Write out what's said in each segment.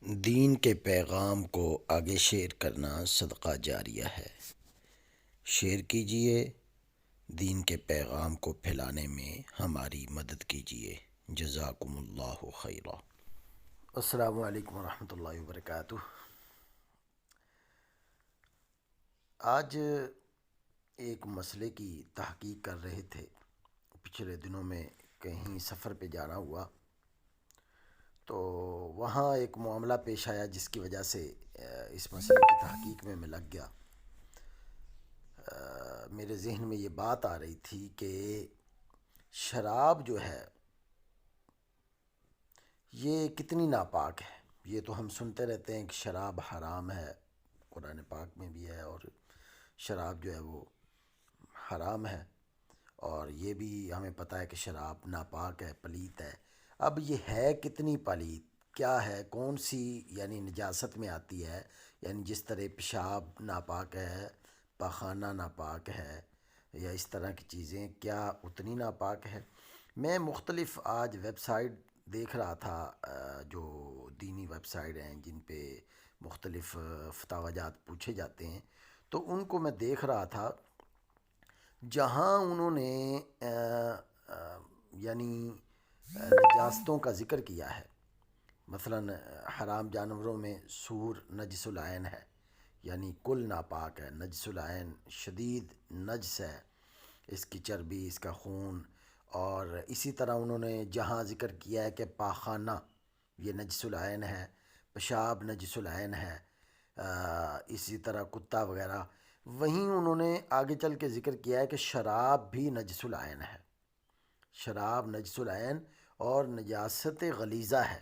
دین کے پیغام کو آگے شیئر کرنا صدقہ جاریہ ہے۔ شیئر کیجئے، دین کے پیغام کو پھیلانے میں ہماری مدد کیجئے۔ جزاکم اللہ خیرا۔ السلام علیکم ورحمۃ اللہ وبرکاتہ۔ آج ایک مسئلے کی تحقیق کر رہے تھے۔ پچھلے دنوں میں کہیں سفر پہ جانا ہوا تو وہاں ایک معاملہ پیش آیا جس کی وجہ سے اس مسئلے کی تحقیق میں لگ گیا۔ میرے ذہن میں یہ بات آ رہی تھی کہ شراب جو ہے یہ کتنی ناپاک ہے۔ یہ تو ہم سنتے رہتے ہیں کہ شراب حرام ہے، قرآن پاک میں بھی ہے، اور شراب جو ہے وہ حرام ہے، اور یہ بھی ہمیں پتہ ہے کہ شراب ناپاک ہے، پلیت ہے۔ اب یہ ہے کتنی پلیت، کیا ہے، کون سی یعنی نجاست میں آتی ہے؟ یعنی جس طرح پیشاب ناپاک ہے، پاخانہ ناپاک ہے، یا اس طرح کی چیزیں کیا اتنی ناپاک ہے؟ میں مختلف آج ویب سائٹ دیکھ رہا تھا، جو دینی ویب سائٹ ہیں جن پہ مختلف فتاوی جات پوچھے جاتے ہیں، تو ان کو میں دیکھ رہا تھا جہاں انہوں نے یعنی نجاستوں کا ذکر کیا ہے۔ مثلا حرام جانوروں میں سور نجس العین ہے، یعنی کل ناپاک ہے، نجس العین، شدید نجس ہے، اس کی چربی، اس کا خون۔ اور اسی طرح انہوں نے جہاں ذکر کیا ہے کہ پاخانہ یہ نجس العین ہے، پیشاب نجس العین ہے، اسی طرح کتا وغیرہ، وہیں انہوں نے آگے چل کے ذکر کیا ہے کہ شراب بھی نجس العین ہے۔ شراب نجس العین اور نجاست غلیظہ ہے،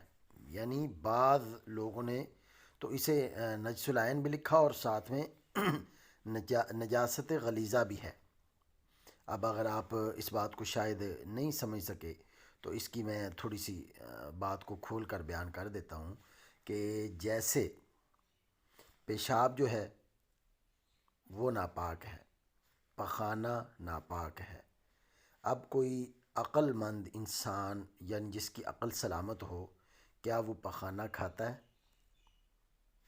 یعنی بعض لوگوں نے تو اسے نجس العین بھی لکھا اور ساتھ میں نجاست غلیظہ بھی ہے۔ اب اگر آپ اس بات کو شاید نہیں سمجھ سکے تو اس کی میں تھوڑی سی بات کو کھول کر بیان کر دیتا ہوں کہ جیسے پیشاب جو ہے وہ ناپاک ہے، پخانہ ناپاک ہے۔ اب کوئی عقل مند انسان یعنی جس کی عقل سلامت ہو، کیا وہ پخانہ کھاتا ہے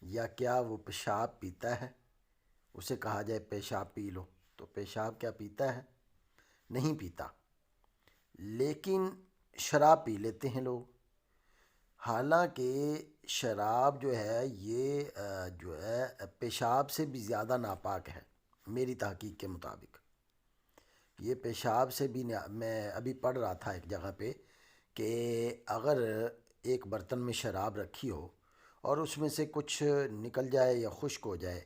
یا کیا وہ پیشاب پیتا ہے؟ اسے کہا جائے پیشاب پی لو تو پیشاب کیا پیتا ہے؟ نہیں پیتا۔ لیکن شراب پی لیتے ہیں لوگ، حالانکہ شراب جو ہے یہ جو ہے پیشاب سے بھی زیادہ ناپاک ہے میری تحقیق کے مطابق۔ یہ پیشاب سے بھی میں ابھی پڑھ رہا تھا ایک جگہ پہ کہ اگر ایک برتن میں شراب رکھی ہو اور اس میں سے کچھ نکل جائے یا خشک ہو جائے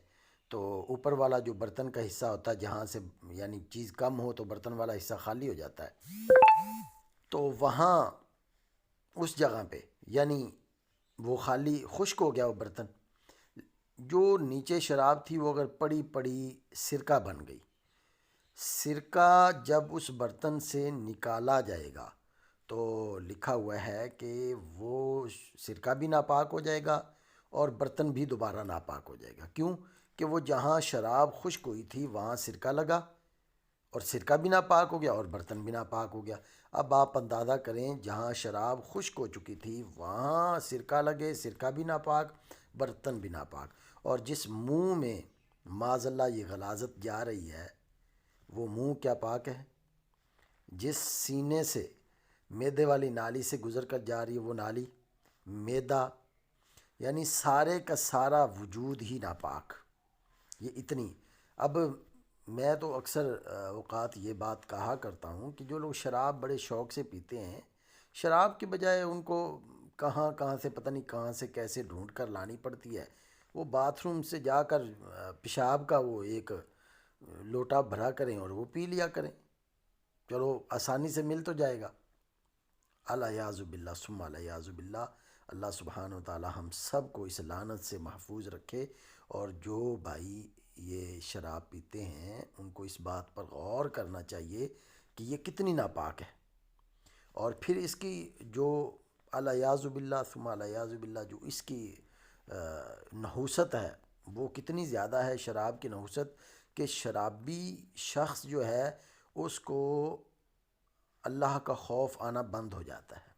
تو اوپر والا جو برتن کا حصہ ہوتا ہے جہاں سے یعنی چیز کم ہو تو برتن والا حصہ خالی ہو جاتا ہے، تو وہاں اس جگہ پہ یعنی وہ خالی خشک ہو گیا وہ برتن، جو نیچے شراب تھی وہ اگر پڑی پڑی سرکہ بن گئی، سرکہ جب اس برتن سے نکالا جائے گا تو لکھا ہوا ہے کہ وہ سرکہ بھی ناپاک ہو جائے گا اور برتن بھی دوبارہ ناپاک ہو جائے گا۔ کیوں کہ وہ جہاں شراب خشک ہوئی تھی وہاں سرکہ لگا اور سرکہ بھی ناپاک ہو گیا اور برتن بھی ناپاک ہو گیا۔ اب آپ اندازہ کریں، جہاں شراب خشک ہو چکی تھی وہاں سرکہ لگے، سرکہ بھی ناپاک، برتن بھی ناپاک، اور جس منہ میں معاذ اللہ یہ غلاظت جا رہی ہے وہ منہ کیا پاک ہے؟ جس سینے سے معدے والی نالی سے گزر کر جا رہی ہے وہ نالی، معدہ، یعنی سارے کا سارا وجود ہی ناپاک۔ یہ اتنی۔ اب میں تو اکثر اوقات یہ بات کہا کرتا ہوں کہ جو لوگ شراب بڑے شوق سے پیتے ہیں، شراب کے بجائے ان کو کہاں کہاں سے پتہ نہیں کہاں سے کیسے ڈھونڈ کر لانی پڑتی ہے، وہ باتھ روم سے جا کر پیشاب کا وہ ایک لوٹا بھرا کریں اور وہ پی لیا کریں، چلو آسانی سے مل تو جائے گا۔ الیاذ باللہ ثم الیاذ باللہ۔ اللہ سبحانہ و تعالی ہم سب کو اس لعنت سے محفوظ رکھے، اور جو بھائی یہ شراب پیتے ہیں ان کو اس بات پر غور کرنا چاہیے کہ یہ کتنی ناپاک ہے، اور پھر اس کی جو الیاذ باللہ ثم الیاذ باللہ جو اس کی نحوست ہے وہ کتنی زیادہ ہے، شراب کی نحوست، کہ شرابی شخص جو ہے اس کو اللہ کا خوف آنا بند ہو جاتا ہے۔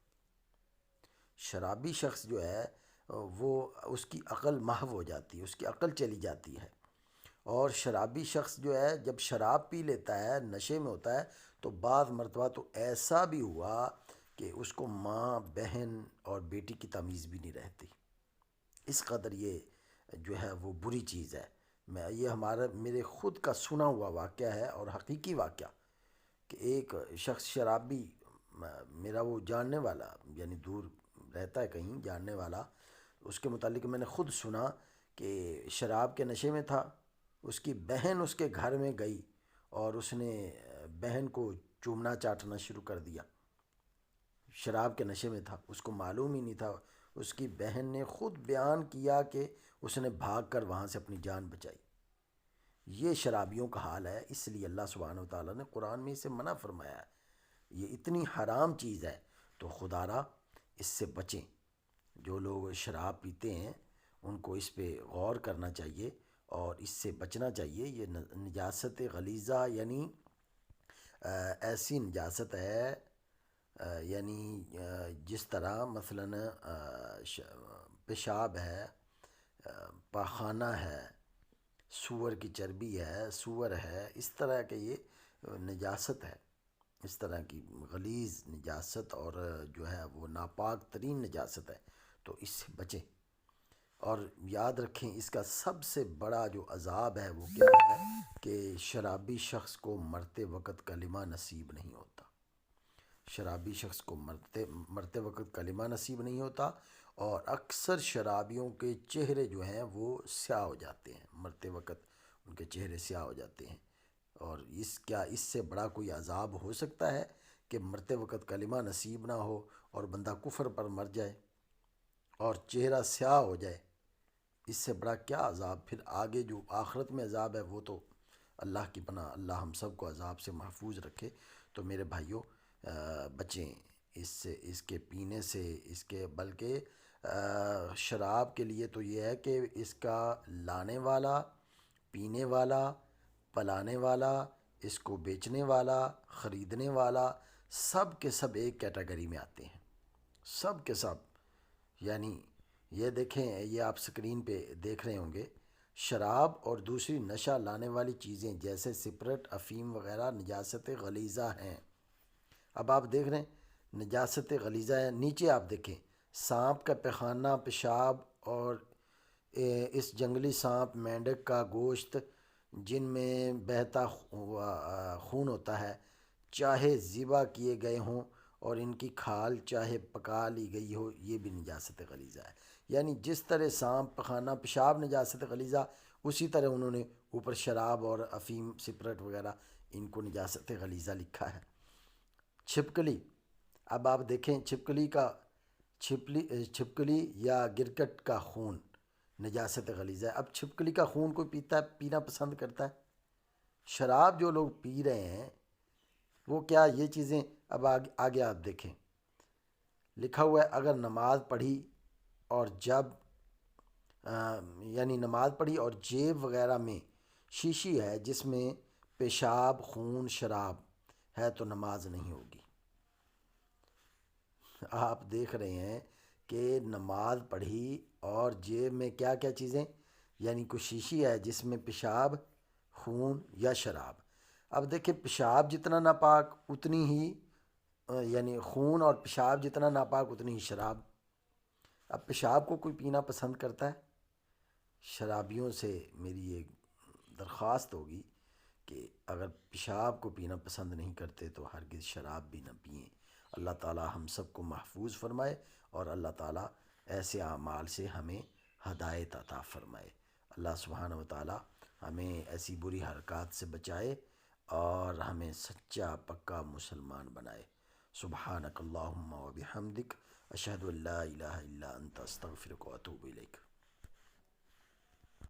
شرابی شخص جو ہے وہ اس کی عقل محو ہو جاتی ہے، اس کی عقل چلی جاتی ہے۔ اور شرابی شخص جو ہے جب شراب پی لیتا ہے، نشے میں ہوتا ہے، تو بعض مرتبہ تو ایسا بھی ہوا کہ اس کو ماں، بہن اور بیٹی کی تمیز بھی نہیں رہتی۔ اس قدر یہ جو ہے وہ بری چیز ہے۔ یہ میرے خود کا سنا ہوا واقعہ ہے اور حقیقی واقعہ، کہ ایک شخص شرابی، میرا وہ جاننے والا، یعنی دور رہتا ہے کہیں، جاننے والا، اس کے متعلق میں نے خود سنا کہ شراب کے نشے میں تھا۔ اس کی بہن اس کے گھر میں گئی اور اس نے بہن کو چومنا چاٹنا شروع کر دیا۔ شراب کے نشے میں تھا، اس کو معلوم ہی نہیں تھا۔ اس کی بہن نے خود بیان کیا کہ اس نے بھاگ کر وہاں سے اپنی جان بچائی۔ یہ شرابیوں کا حال ہے، اس لیے اللہ سبحانہ و تعالیٰ نے قرآن میں اسے منع فرمایا ہے۔ یہ اتنی حرام چیز ہے، تو خدا را اس سے بچیں۔ جو لوگ شراب پیتے ہیں ان کو اس پہ غور کرنا چاہیے اور اس سے بچنا چاہیے۔ یہ نجاست غلیظہ، یعنی ایسی نجاست ہے، یعنی جس طرح مثلاً پیشاب ہے، پاخانہ ہے، سور کی چربی ہے، سور ہے، اس طرح کے یہ نجاست ہے، اس طرح کی غلیظ نجاست اور جو ہے وہ ناپاک ترین نجاست ہے، تو اس سے بچیں۔ اور یاد رکھیں اس کا سب سے بڑا جو عذاب ہے وہ کیا ہے، کہ شرابی شخص کو مرتے وقت کلمہ نصیب نہیں ہوتا۔ شرابی شخص کو مرتے وقت کلمہ نصیب نہیں ہوتا، اور اکثر شرابیوں کے چہرے جو ہیں وہ سیاہ ہو جاتے ہیں، مرتے وقت ان کے چہرے سیاہ ہو جاتے ہیں۔ اور اس سے بڑا کوئی عذاب ہو سکتا ہے کہ مرتے وقت کلمہ نصیب نہ ہو اور بندہ کفر پر مر جائے اور چہرہ سیاہ ہو جائے؟ اس سے بڑا کیا عذاب؟ پھر آگے جو آخرت میں عذاب ہے وہ تو اللہ کی پناہ، اللہ ہم سب کو عذاب سے محفوظ رکھے۔ تو میرے بھائیوں، بچیں اس سے، اس کے پینے سے، اس کے بلکہ شراب کے لیے تو یہ ہے کہ اس کا لانے والا، پینے والا، پلانے والا، اس کو بیچنے والا، خریدنے والا، سب کے سب ایک کیٹیگری میں آتے ہیں، سب کے سب۔ یعنی یہ دیکھیں، یہ آپ سکرین پہ دیکھ رہے ہوں گے، شراب اور دوسری نشہ لانے والی چیزیں جیسے سپرٹ، افیم وغیرہ نجاست غلیظہ ہیں۔ اب آپ دیکھ رہے ہیں نجاست غلیظہ ہے، نیچے آپ دیکھیں سانپ کا پیخانہ، پیشاب اور اس جنگلی سانپ مینڈک کا گوشت جن میں بہتا خون ہوتا ہے، چاہے ذبح کیے گئے ہوں، اور ان کی کھال چاہے پکا لی گئی ہو، یہ بھی نجاست غلیظہ ہے۔ یعنی جس طرح سانپ، پخانہ، پیشاب نجاست غلیظہ، اسی طرح انہوں نے اوپر شراب اور افیم، سپرٹ وغیرہ ان کو نجاست غلیظہ لکھا ہے۔ چھپکلی، اب آپ دیکھیں چھپکلی یا گرکٹ کا خون نجاست غلیظہ ہے۔ اب چھپکلی کا خون کوئی پینا پسند کرتا ہے؟ شراب جو لوگ پی رہے ہیں وہ کیا یہ چیزیں، اب آگے آپ دیکھیں لکھا ہوا ہے، اگر نماز پڑھی اور نماز پڑھی اور جیب وغیرہ میں شیشی ہے جس میں پیشاب، خون، شراب ہے تو نماز نہیں ہوگی۔ آپ دیکھ رہے ہیں کہ نماز پڑھی اور جیب میں کیا کیا چیزیں، یعنی کوئی شیشی ہے جس میں پیشاب، خون یا شراب۔ اب دیکھیں پیشاب جتنا ناپاک اتنی ہی، یعنی خون اور پیشاب جتنا ناپاک اتنی ہی شراب۔ اب پیشاب کو کوئی پینا پسند کرتا ہے؟ شرابیوں سے میری ایک درخواست ہوگی کہ اگر پیشاب کو پینا پسند نہیں کرتے تو ہرگز شراب بھی نہ پئیں۔ اللہ تعالی ہم سب کو محفوظ فرمائے، اور اللہ تعالی ایسے اعمال سے ہمیں ہدایت عطا فرمائے۔ اللہ سبحانہ و تعالی ہمیں ایسی بری حرکات سے بچائے اور ہمیں سچا پکا مسلمان بنائے۔ سبحانک اللہم و بحمدک، اشہد ان لا الہ الا انت، استغفرک و اتوب الیک۔